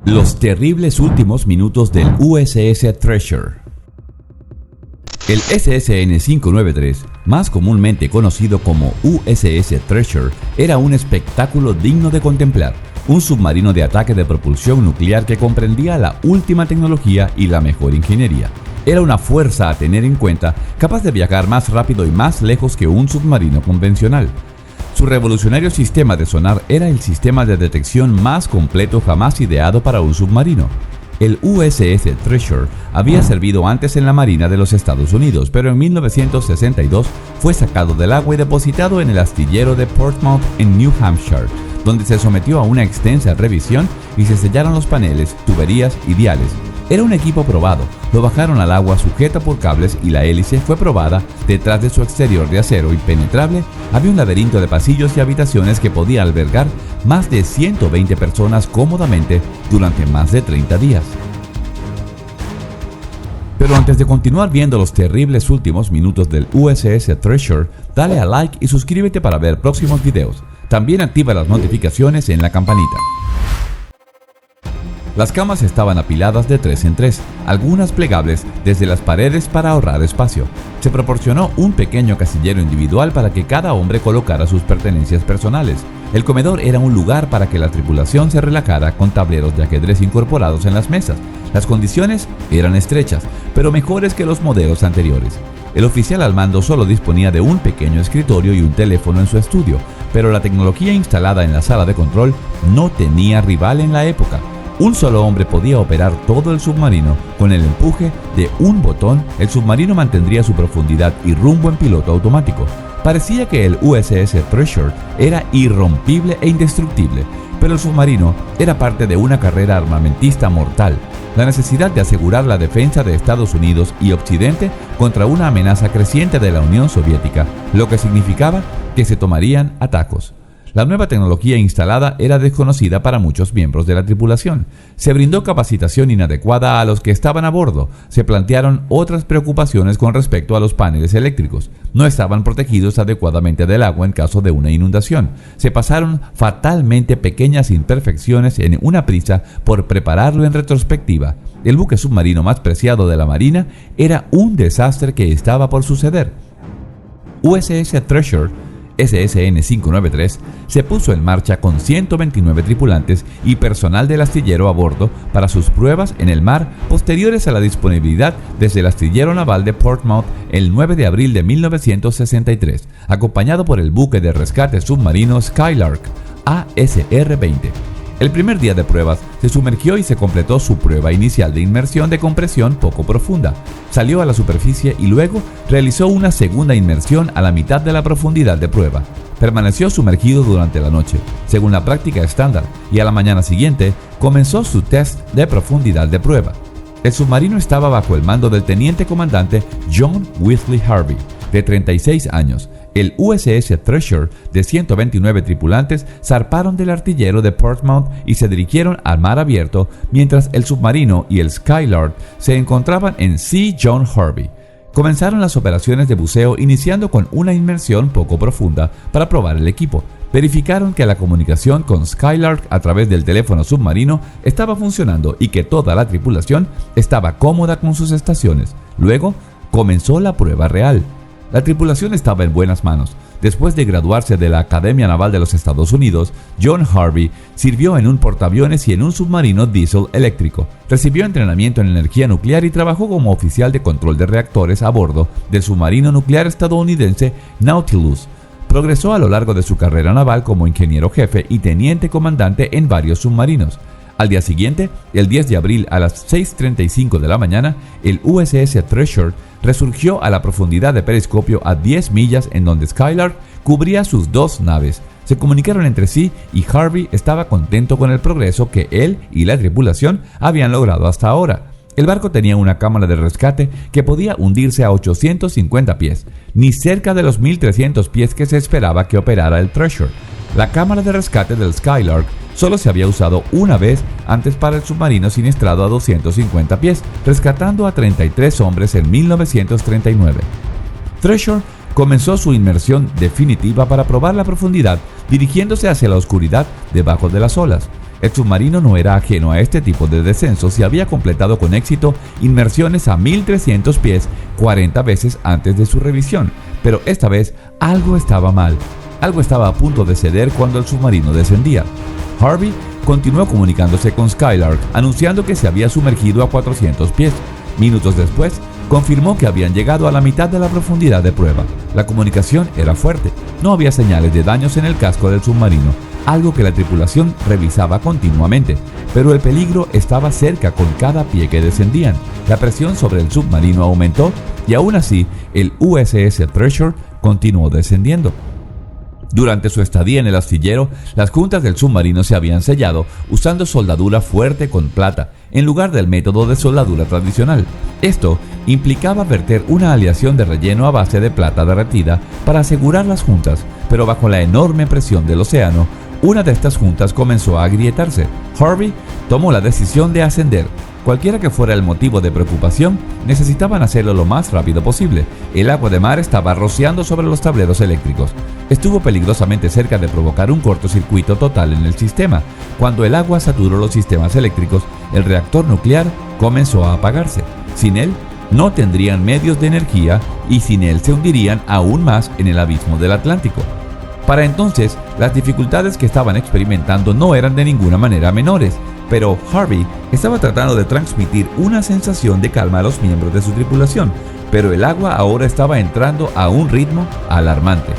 Los terribles últimos minutos del USS Treasure. El SSN-593, más comúnmente conocido como USS Treasure, era un espectáculo digno de contemplar. Un submarino de ataque de propulsión nuclear que comprendía la última tecnología y la mejor ingeniería. Era una fuerza a tener en cuenta, capaz de viajar más rápido y más lejos que un submarino convencional. Su revolucionario sistema de sonar era el sistema de detección más completo jamás ideado para un submarino. El USS Treasure había servido antes en la Marina de los Estados Unidos, pero en 1962 fue sacado del agua y depositado en el astillero de Portsmouth en New Hampshire, donde se sometió a una extensa revisión y se sellaron los paneles, tuberías y diales. Era un equipo probado, lo bajaron al agua sujeta por cables y la hélice fue probada. Detrás de su exterior de acero impenetrable había un laberinto de pasillos y habitaciones que podía albergar más de 120 personas cómodamente durante más de 30 días. Pero antes de continuar viendo los terribles últimos minutos del USS Treasure, dale a like y suscríbete para ver próximos videos. También activa las notificaciones en la campanita. Las camas estaban apiladas de 3 en 3, algunas plegables desde las paredes para ahorrar espacio. Se proporcionó un pequeño casillero individual para que cada hombre colocara sus pertenencias personales. El comedor era un lugar para que la tripulación se relajara con tableros de ajedrez incorporados en las mesas. Las condiciones eran estrechas, pero mejores que los modelos anteriores. El oficial al mando solo disponía de un pequeño escritorio y un teléfono en su estudio, pero la tecnología instalada en la sala de control no tenía rival en la época. Un solo hombre podía operar todo el submarino. Con el empuje de un botón, el submarino mantendría su profundidad y rumbo en piloto automático. Parecía que el USS Treasure era irrompible e indestructible, pero el submarino era parte de una carrera armamentista mortal. La necesidad de asegurar la defensa de Estados Unidos y Occidente contra una amenaza creciente de la Unión Soviética, lo que significaba que se tomarían atajos. La nueva tecnología instalada era desconocida para muchos miembros de la tripulación. Se brindó capacitación inadecuada a los que estaban a bordo. Se plantearon otras preocupaciones con respecto a los paneles eléctricos. No estaban protegidos adecuadamente del agua en caso de una inundación. Se pasaron fatalmente pequeñas imperfecciones en una prisa por prepararlo en retrospectiva. El buque submarino más preciado de la Marina era un desastre que estaba por suceder. USS Treasure SSN-593 se puso en marcha con 129 tripulantes y personal del astillero a bordo para sus pruebas en el mar posteriores a la disponibilidad desde el astillero naval de Portsmouth el 9 de abril de 1963, acompañado por el buque de rescate submarino Skylark ASR-20. El primer día de pruebas se sumergió y se completó su prueba inicial de inmersión de compresión poco profunda. Salió a la superficie y luego realizó una segunda inmersión a la mitad de la profundidad de prueba. Permaneció sumergido durante la noche, según la práctica estándar, y a la mañana siguiente comenzó su test de profundidad de prueba. El submarino estaba bajo el mando del teniente comandante John Wesley Harvey, de 36 años. El USS Treasure, de 129 tripulantes, zarparon del artillero de Portsmouth y se dirigieron al mar abierto, mientras el submarino y el Skylark se encontraban en Sea John Harvey. Comenzaron las operaciones de buceo iniciando con una inmersión poco profunda para probar el equipo. Verificaron que la comunicación con Skylark a través del teléfono submarino estaba funcionando y que toda la tripulación estaba cómoda con sus estaciones. Luego comenzó la prueba real. La tripulación estaba en buenas manos. Después de graduarse de la Academia Naval de los Estados Unidos, John Harvey sirvió en un portaaviones y en un submarino diésel eléctrico. Recibió entrenamiento en energía nuclear y trabajó como oficial de control de reactores a bordo del submarino nuclear estadounidense Nautilus. Progresó a lo largo de su carrera naval como ingeniero jefe y teniente comandante en varios submarinos. Al día siguiente, el 10 de abril a las 6:35 de la mañana, el USS Treasure resurgió a la profundidad de periscopio a 10 millas en donde Skylark cubría sus dos naves. Se comunicaron entre sí y Harvey estaba contento con el progreso que él y la tripulación habían logrado hasta ahora. El barco tenía una cámara de rescate que podía hundirse a 850 pies, ni cerca de los 1.300 pies que se esperaba que operara el Treasure. La cámara de rescate del Skylark solo se había usado una vez antes para el submarino siniestrado a 250 pies, rescatando a 33 hombres en 1939. Treasure comenzó su inmersión definitiva para probar la profundidad, dirigiéndose hacia la oscuridad debajo de las olas. El submarino no era ajeno a este tipo de descensos y había completado con éxito inmersiones a 1300 pies 40 veces antes de su revisión, pero esta vez algo estaba mal. Algo estaba a punto de ceder cuando el submarino descendía. Harvey continuó comunicándose con Skylark, anunciando que se había sumergido a 400 pies. Minutos después, confirmó que habían llegado a la mitad de la profundidad de prueba. La comunicación era fuerte. No había señales de daños en el casco del submarino, algo que la tripulación revisaba continuamente, pero el peligro estaba cerca con cada pie que descendían. La presión sobre el submarino aumentó y aún así el USS Treasure continuó descendiendo. Durante su estadía en el astillero, las juntas del submarino se habían sellado usando soldadura fuerte con plata, en lugar del método de soldadura tradicional. Esto implicaba verter una aleación de relleno a base de plata derretida para asegurar las juntas, pero bajo la enorme presión del océano, una de estas juntas comenzó a agrietarse. Harvey tomó la decisión de ascender. Cualquiera que fuera el motivo de preocupación, necesitaban hacerlo lo más rápido posible. El agua de mar estaba rociando sobre los tableros eléctricos. Estuvo peligrosamente cerca de provocar un cortocircuito total en el sistema. Cuando el agua saturó los sistemas eléctricos, el reactor nuclear comenzó a apagarse. Sin él, no tendrían medios de energía y sin él se hundirían aún más en el abismo del Atlántico. Para entonces, las dificultades que estaban experimentando no eran de ninguna manera menores, pero Harvey estaba tratando de transmitir una sensación de calma a los miembros de su tripulación, pero el agua ahora estaba entrando a un ritmo alarmante.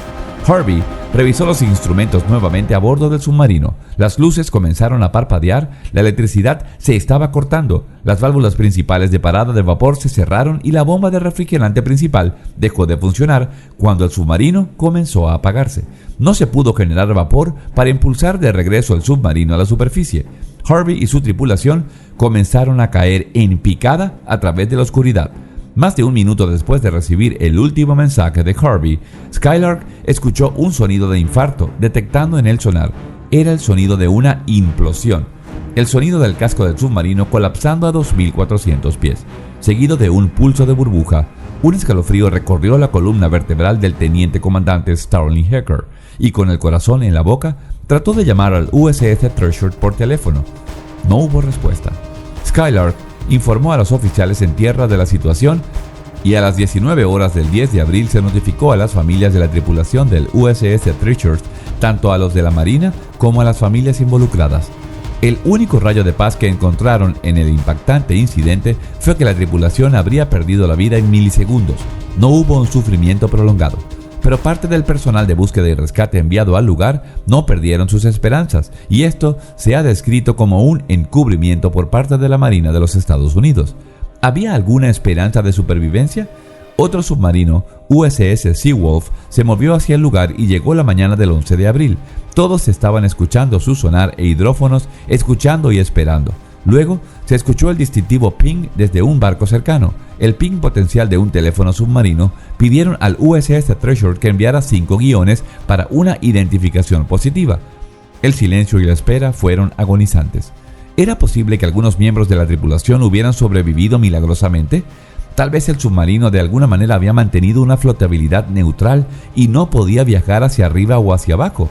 Harvey revisó los instrumentos nuevamente a bordo del submarino. Las luces comenzaron a parpadear, la electricidad se estaba cortando, las válvulas principales de parada de vapor se cerraron y la bomba de refrigerante principal dejó de funcionar cuando el submarino comenzó a apagarse. No se pudo generar vapor para impulsar de regreso el submarino a la superficie. Harvey y su tripulación comenzaron a caer en picada a través de la oscuridad. Más de un minuto después de recibir el último mensaje de Harvey, Skylark escuchó un sonido de infarto detectando en el sonar. Era el sonido de una implosión. El sonido del casco del submarino colapsando a 2400 pies, seguido de un pulso de burbuja. Un escalofrío recorrió la columna vertebral del teniente comandante Starling Hecker y con el corazón en la boca trató de llamar al USS Treasure por teléfono. No hubo respuesta. Skylark informó a los oficiales en tierra de la situación y a las 19 horas del 10 de abril se notificó a las familias de la tripulación del USS Treasure, tanto a los de la Marina como a las familias involucradas. El único rayo de paz que encontraron en el impactante incidente fue que la tripulación habría perdido la vida en milisegundos. No hubo un sufrimiento prolongado. Pero parte del personal de búsqueda y rescate enviado al lugar no perdieron sus esperanzas, y esto se ha descrito como un encubrimiento por parte de la Marina de los Estados Unidos. ¿Había alguna esperanza de supervivencia? Otro submarino, USS Seawolf, se movió hacia el lugar y llegó la mañana del 11 de abril. Todos estaban escuchando su sonar e hidrófonos, escuchando y esperando. Luego, se escuchó el distintivo ping desde un barco cercano. El ping potencial de un teléfono submarino. Pidieron al USS Treasure que enviara 5 guiones para una identificación positiva. El silencio y la espera fueron agonizantes. ¿Era posible que algunos miembros de la tripulación hubieran sobrevivido milagrosamente? Tal vez el submarino de alguna manera había mantenido una flotabilidad neutral y no podía viajar hacia arriba o hacia abajo.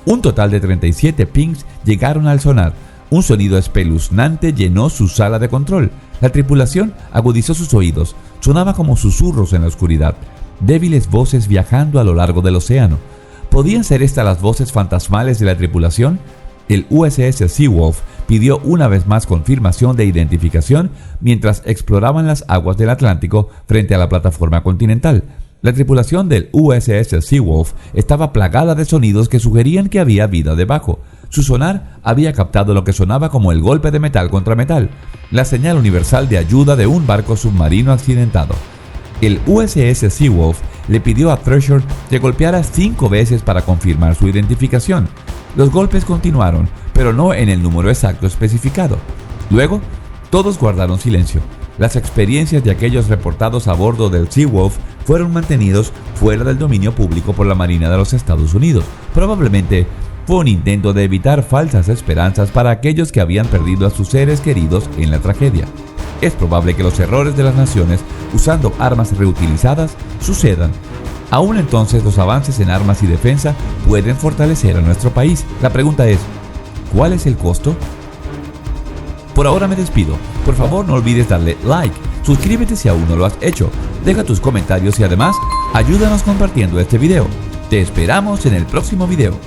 Un total de 37 pings llegaron al sonar. Un sonido espeluznante llenó su sala de control. La tripulación agudizó sus oídos. Sonaba como susurros en la oscuridad. Débiles voces viajando a lo largo del océano. ¿Podían ser estas las voces fantasmales de la tripulación? El USS Seawolf pidió una vez más confirmación de identificación mientras exploraban las aguas del Atlántico frente a la plataforma continental. La tripulación del USS Seawolf estaba plagada de sonidos que sugerían que había vida debajo. Su sonar había captado lo que sonaba como el golpe de metal contra metal, la señal universal de ayuda de un barco submarino accidentado. El USS Seawolf le pidió a Treasure que golpeara 5 veces para confirmar su identificación. Los golpes continuaron, pero no en el número exacto especificado. Luego, todos guardaron silencio. Las experiencias de aquellos reportados a bordo del Seawolf fueron mantenidos fuera del dominio público por la Marina de los Estados Unidos. Probablemente fue un intento de evitar falsas esperanzas para aquellos que habían perdido a sus seres queridos en la tragedia. Es probable que los errores de las naciones usando armas reutilizadas sucedan. Aún entonces, los avances en armas y defensa pueden fortalecer a nuestro país. La pregunta es, ¿Cuál es el costo? Por ahora me despido. Por favor, no olvides darle like, suscríbete si aún no lo has hecho, deja tus comentarios y además, ayúdanos compartiendo este video. Te esperamos en el próximo video.